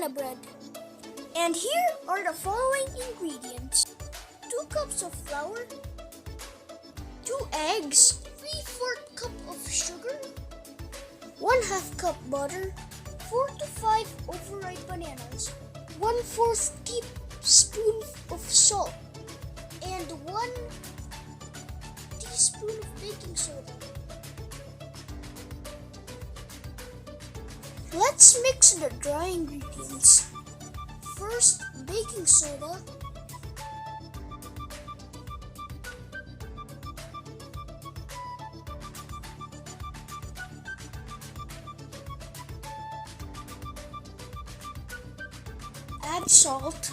banana bread. And here are the following ingredients. 2 cups of flour, 2 eggs, 3/4 cup of sugar, 1/2 cup butter, 4 to 5 overripe bananas, 1/4 teaspoon of salt, and 1 teaspoon of baking soda. Let's mix the dry ingredients. First, baking soda, add salt,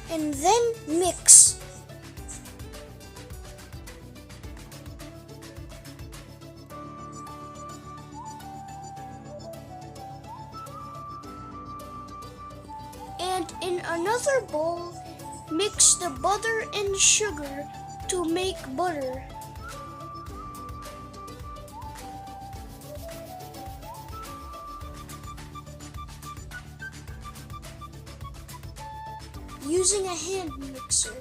and then mix. And in another bowl, mix the butter and sugar to make butter. Using a hand mixer.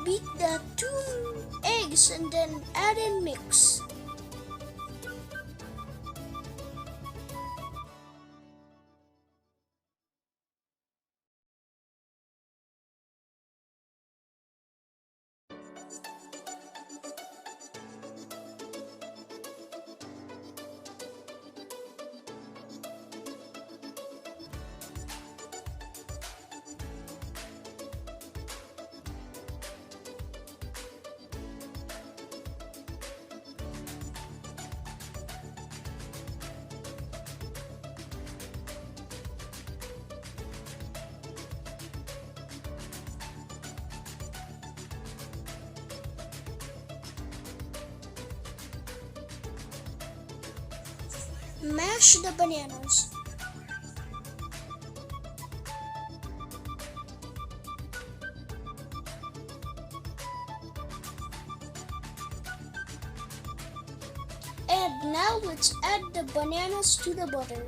Beat the 2 eggs and then add and mix. Mash the bananas. And now let's add the bananas to the butter.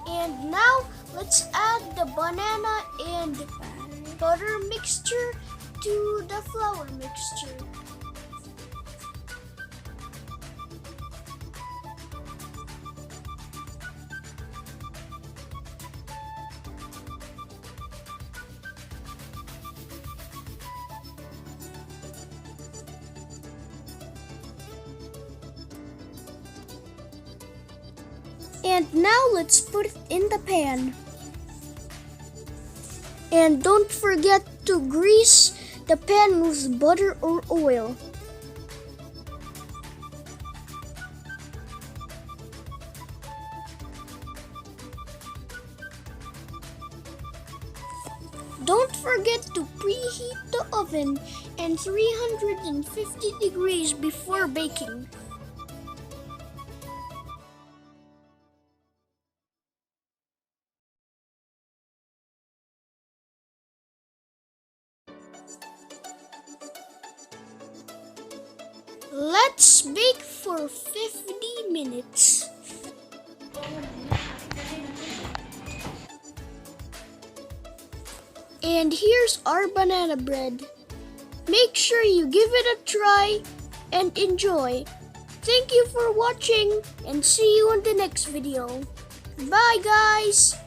And now let's add the banana and butter mixture to the flour mixture. And now let's put it in the pan. And don't forget to grease the pan with butter or oil. Don't forget to preheat the oven at 350 degrees before baking. Let's bake for 50 minutes. And here's our banana bread. Make sure you give it a try and enjoy. Thank you for watching and see you in the next video. Bye guys!